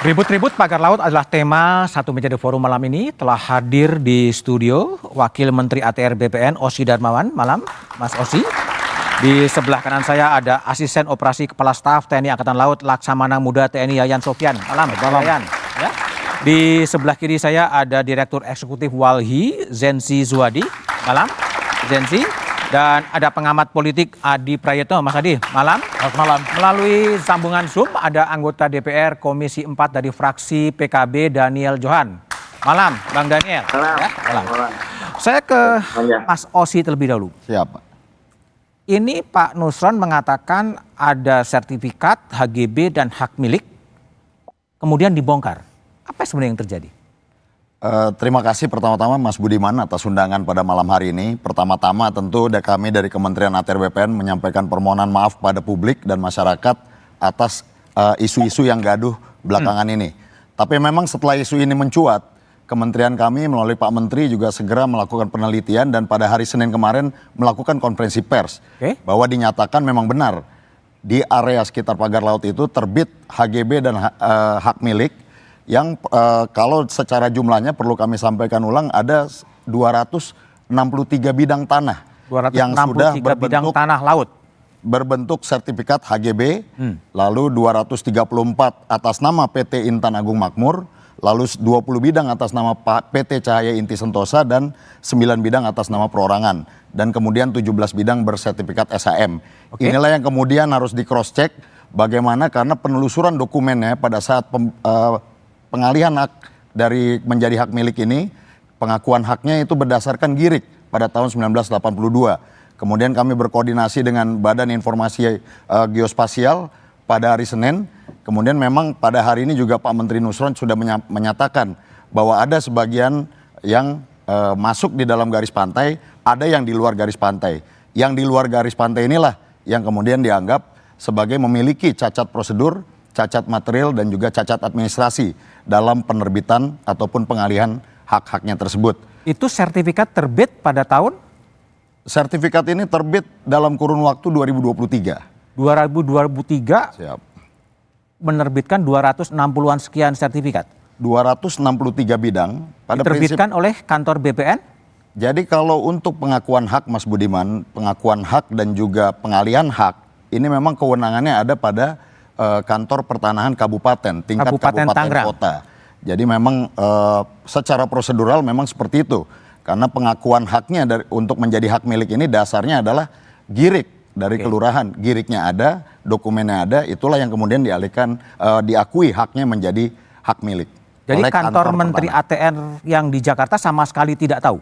Ribut-ribut pagar laut adalah tema satu meja The Forum malam ini. Telah hadir di studio Wakil Menteri ATR BPN Osy Darmawan. Malam, Mas Osy. Di sebelah kanan saya ada Asisten Operasi Kepala Staf TNI Angkatan Laut Laksamana Muda TNI Yayan Sofyan. Malam, Yayan. Ya. Di sebelah kiri saya ada Direktur Eksekutif Walhi Zensi Zuhadi. Malam, Zensi. Dan ada pengamat politik Adi Prayitno. Mas Adi, malam. Selamat malam. Melalui sambungan Zoom ada anggota DPR Komisi 4 dari fraksi PKB Daniel Johan. Malam, Bang Daniel. Malam. Ya, malam. Saya ke Mas Osy terlebih dahulu. Siap. Ini Pak Nusron mengatakan ada sertifikat HGB dan hak milik, kemudian dibongkar. Apa sebenarnya yang terjadi? Terima kasih pertama-tama Mas Budiman atas undangan pada malam hari ini. Pertama-tama tentu kami dari Kementerian ATR BPN menyampaikan permohonan maaf pada publik dan masyarakat atas isu-isu yang gaduh belakangan ini. Tapi memang setelah isu ini mencuat, Kementerian kami melalui Pak Menteri juga segera melakukan penelitian dan pada hari Senin kemarin melakukan konferensi pers. Bahwa dinyatakan memang benar di area sekitar pagar laut itu terbit HGB dan hak milik yang kalau secara jumlahnya perlu kami sampaikan ulang ada 263 bidang tanah yang sudah bidang tanah laut berbentuk sertifikat HGB, lalu 234 atas nama PT Intan Agung Makmur, lalu 20 bidang atas nama PT Cahaya Inti Sentosa dan 9 bidang atas nama perorangan dan kemudian 17 bidang bersertifikat SHM. Inilah yang kemudian harus di cross check bagaimana karena penelusuran dokumennya pada saat pengalihan hak dari menjadi hak milik ini, pengakuan haknya itu berdasarkan GIRIK pada tahun 1982. Kemudian kami berkoordinasi dengan Badan Informasi Geospasial pada hari Senin. Kemudian memang pada hari ini juga Pak Menteri Nusron sudah menyatakan bahwa ada sebagian yang masuk di dalam garis pantai, ada yang di luar garis pantai. Yang di luar garis pantai inilah yang kemudian dianggap sebagai memiliki cacat prosedur, cacat material dan juga cacat administrasi dalam penerbitan ataupun pengalihan hak-haknya tersebut. Itu sertifikat terbit pada tahun? Sertifikat ini terbit dalam kurun waktu 2023. 2023 Siap. Menerbitkan 260-an sekian sertifikat? 263 bidang. Diterbitkan oleh kantor BPN? Jadi kalau untuk pengakuan hak Mas Budiman, pengakuan hak dan juga pengalihan hak, ini memang kewenangannya ada pada kantor pertanahan kabupaten, tingkat kabupaten kota. Jadi memang secara prosedural memang seperti itu. Karena pengakuan haknya untuk menjadi hak milik ini dasarnya adalah GIRIK dari kelurahan. GIRIKnya ada, dokumennya ada, itulah yang kemudian diakui haknya menjadi hak milik. Jadi kantor Menteri ATR yang di Jakarta sama sekali tidak tahu?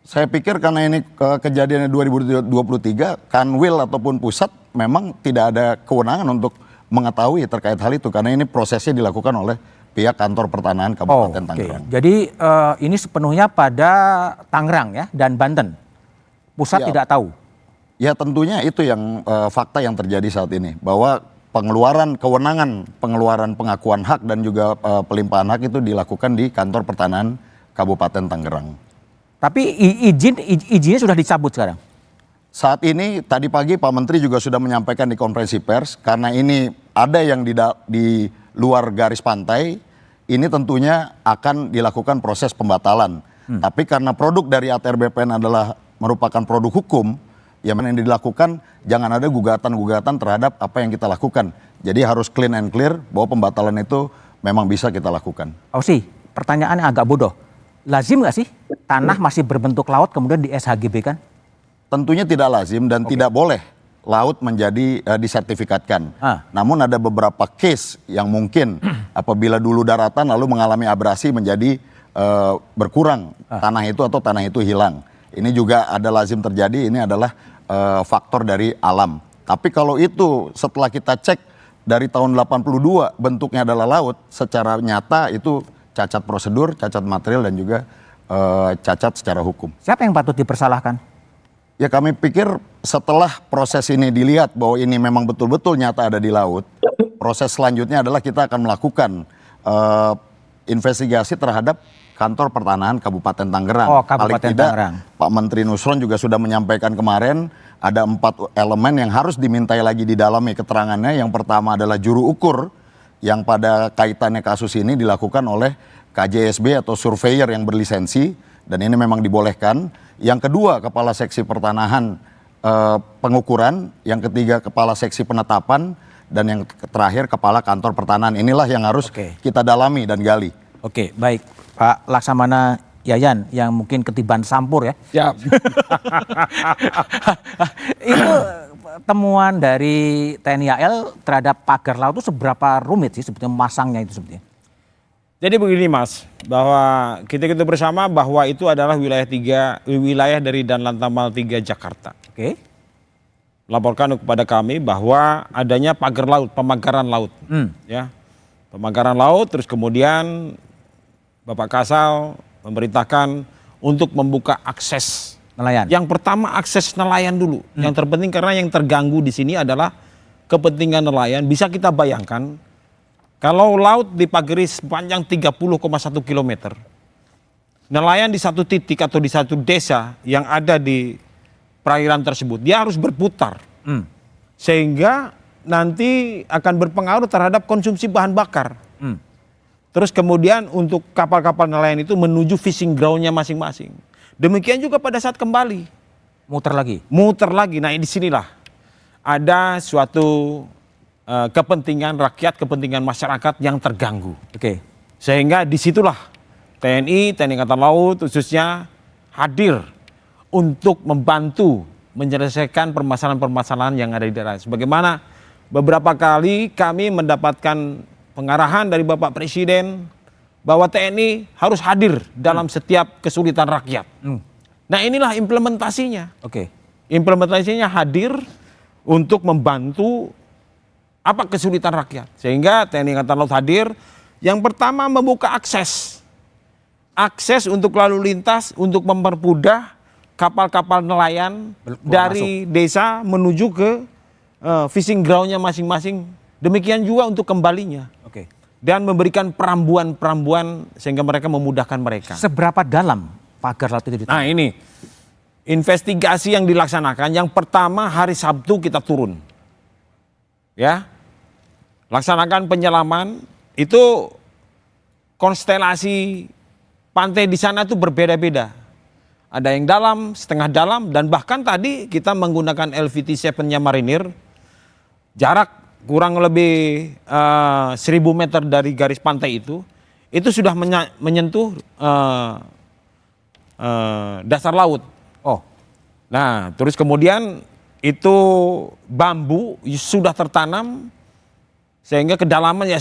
Saya pikir karena ini kejadiannya 2023, Kanwil ataupun pusat memang tidak ada kewenangan untuk mengetahui terkait hal itu karena ini prosesnya dilakukan oleh pihak kantor pertanahan Kabupaten Tangerang. Jadi ini sepenuhnya pada Tangerang ya dan Banten. Pusat tidak tahu. Ya tentunya itu yang fakta yang terjadi saat ini bahwa pengeluaran pengakuan hak dan juga pelimpahan hak itu dilakukan di kantor pertanahan Kabupaten Tangerang. Tapi izinnya sudah dicabut sekarang. Saat ini tadi pagi Pak Menteri juga sudah menyampaikan di konferensi pers karena ini ada yang di luar garis pantai, ini tentunya akan dilakukan proses pembatalan. Tapi karena produk dari ATR BPN adalah merupakan produk hukum, yang dilakukan jangan ada gugatan-gugatan terhadap apa yang kita lakukan. Jadi harus clean and clear bahwa pembatalan itu memang bisa kita lakukan. Osy, pertanyaannya agak bodoh. Lazim nggak sih tanah masih berbentuk laut kemudian di SHGB kan? Tentunya tidak lazim dan tidak boleh laut menjadi disertifikatkan. Namun ada beberapa case yang mungkin apabila dulu daratan lalu mengalami abrasi menjadi berkurang tanah itu atau tanah itu hilang. Ini juga ada lazim terjadi, ini adalah faktor dari alam. Tapi kalau itu setelah kita cek dari tahun 82 bentuknya adalah laut, secara nyata itu cacat prosedur, cacat material dan juga cacat secara hukum. Siapa yang patut dipersalahkan? Ya kami pikir setelah proses ini dilihat bahwa ini memang betul-betul nyata ada di laut, proses selanjutnya adalah kita akan melakukan investigasi terhadap kantor pertanahan Kabupaten Tangerang. Kabupaten Tangerang. Pak Menteri Nusron juga sudah menyampaikan kemarin ada 4 elemen yang harus dimintai lagi di dalamnya keterangannya. Yang pertama adalah juru ukur yang pada kaitannya kasus ini dilakukan oleh KJSB atau surveyor yang berlisensi, dan ini memang dibolehkan. Yang kedua, kepala seksi pertanahan pengukuran, yang ketiga kepala seksi penetapan, dan yang terakhir kepala kantor pertanahan. Inilah yang harus kita dalami dan gali. Oke, baik Pak Laksamana Yayan yang mungkin ketiban sampur ya. Ya. Itu temuan dari TNI AL terhadap pagar laut itu seberapa rumit sih sebetulnya masangnya itu sebetulnya? Jadi begini Mas, bahwa kita bersama bahwa itu adalah wilayah dari Danlantamal 3 Jakarta. Oke. Laporkan kepada kami bahwa adanya pagar laut, pemagaran laut. Ya. Pemagaran laut, terus kemudian Bapak Kasal memerintahkan untuk membuka akses Nelayan. Yang pertama akses nelayan dulu. Yang terpenting karena yang terganggu di sini adalah kepentingan nelayan. Bisa kita bayangkan kalau laut dipagari sepanjang 30,1 km. Nelayan di satu titik atau di satu desa yang ada di perairan tersebut, dia harus berputar. Sehingga nanti akan berpengaruh terhadap konsumsi bahan bakar. Terus kemudian untuk kapal-kapal nelayan itu menuju fishing ground-nya masing-masing. Demikian juga pada saat kembali. Muter lagi. Nah disinilah ada suatu kepentingan rakyat, kepentingan masyarakat yang terganggu. Oke. Sehingga disitulah TNI Angkatan Laut khususnya hadir untuk membantu menyelesaikan permasalahan-permasalahan yang ada di daerah. Sebagaimana beberapa kali kami mendapatkan pengarahan dari Bapak Presiden bahwa TNI harus hadir dalam setiap kesulitan rakyat. Nah inilah implementasinya. Oke. Implementasinya hadir untuk membantu apa kesulitan rakyat. Sehingga TNI Angkatan Laut hadir. Yang pertama membuka akses. Akses untuk lalu lintas untuk mempermudah kapal-kapal nelayan dari desa menuju ke fishing ground-nya masing-masing. Demikian juga untuk kembalinya. Oke. Dan memberikan perambuan-perambuan sehingga mereka memudahkan mereka. Seberapa dalam pagar laut itu? Nah ini investigasi yang dilaksanakan. Yang pertama hari Sabtu kita turun. Ya. Laksanakan penyelaman. Itu konstelasi pantai di sana itu berbeda-beda. Ada yang dalam, setengah dalam, dan bahkan tadi kita menggunakan LVT-7-nya Marinir. Jarak kurang lebih 1000 meter dari garis pantai itu sudah menyentuh dasar laut. Oh. Nah, terus kemudian itu bambu sudah tertanam sehingga kedalaman ya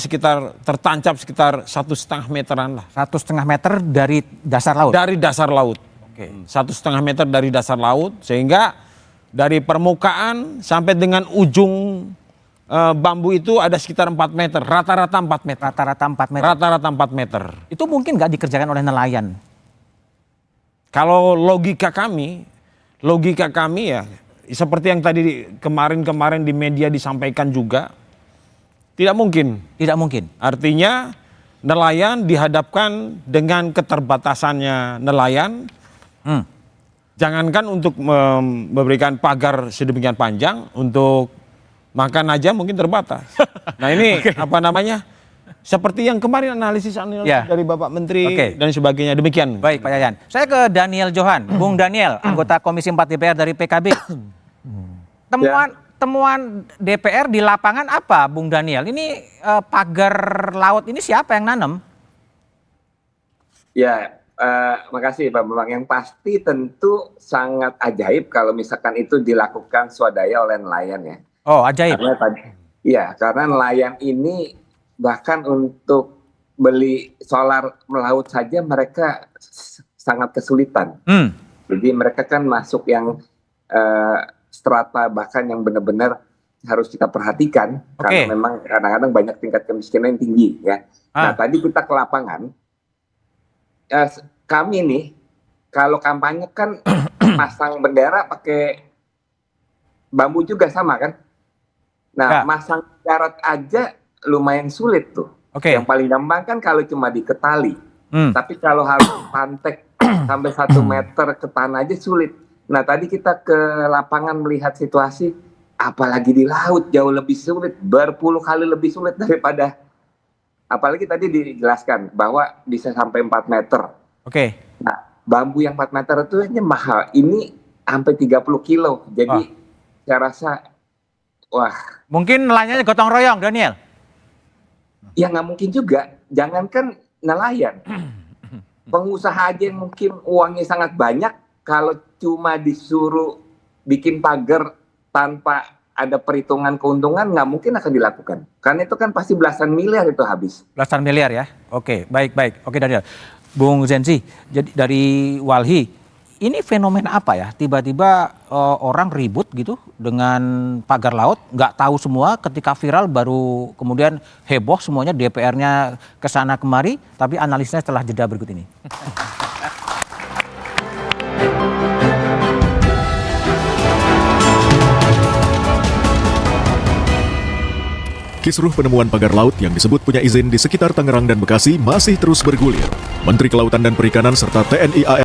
tertancap sekitar 1,5 meteran lah. 1,5 meter dari dasar laut? Dari dasar laut. Oke. 1,5 meter dari dasar laut, sehingga dari permukaan sampai dengan ujung bambu itu ada sekitar 4 meter, rata-rata 4 meter. Rata-rata 4 meter? Rata-rata 4 meter. Itu mungkin nggak dikerjakan oleh nelayan? Kalau logika kami ya, seperti yang tadi kemarin di media disampaikan juga, tidak mungkin. Tidak mungkin? Artinya nelayan dihadapkan dengan keterbatasannya nelayan, jangankan untuk memberikan pagar sedemikian panjang, untuk makan aja mungkin terbatas. Nah ini seperti yang kemarin analisis dari Bapak Menteri dan sebagainya, demikian. Baik Pak Yayan. Saya ke Daniel Johan. Bung Daniel, anggota Komisi 4 DPR dari PKB. Temuan DPR di lapangan apa Bung Daniel? Ini pagar laut ini siapa yang nanam? Ya, makasih Pak Bambang. Yang pasti tentu sangat ajaib kalau misalkan itu dilakukan swadaya oleh nelayan ya. Oh, ajaib. Karena nelayan ini bahkan untuk beli solar melaut saja mereka sangat kesulitan. Jadi mereka kan masuk yang strata bahkan yang benar-benar harus kita perhatikan karena memang kadang-kadang banyak tingkat kemiskinan yang tinggi ya. Nah tadi kita ke lapangan, kami nih kalau kampanye kan masang bendera pakai bambu juga sama kan. Nah, masang syarat aja lumayan sulit tuh. Yang paling gampang kan kalau cuma diketali. Tapi kalau harus pantek sampai 1 meter ke tanah aja sulit. Nah, tadi kita ke lapangan melihat situasi, apalagi di laut jauh lebih sulit, berpuluh kali lebih sulit daripada apalagi tadi dijelaskan bahwa bisa sampai 4 meter. Oke. Nah, bambu yang 4 meter itu hanya mahal. Ini sampai 30 kilo. Jadi saya rasa, wah. Mungkin nelayannya gotong royong, Daniel. Ya nggak mungkin juga. Jangankan nelayan. Pengusaha aja yang mungkin uangnya sangat banyak, kalau cuma disuruh bikin pagar tanpa ada perhitungan keuntungan, nggak mungkin akan dilakukan. Karena itu kan pasti belasan miliar itu habis. Belasan miliar ya. Oke, baik. Oke, Daniel. Bung Zenzi, jadi dari Walhi, ini fenomena apa ya? Tiba-tiba orang ribut gitu dengan pagar laut, nggak tahu semua, ketika viral baru kemudian heboh semuanya, DPR-nya kesana kemari, tapi analisnya setelah jeda berikut ini. Kisruh penemuan pagar laut yang disebut punya izin di sekitar Tangerang dan Bekasi masih terus bergulir. Menteri Kelautan dan Perikanan serta TNI AL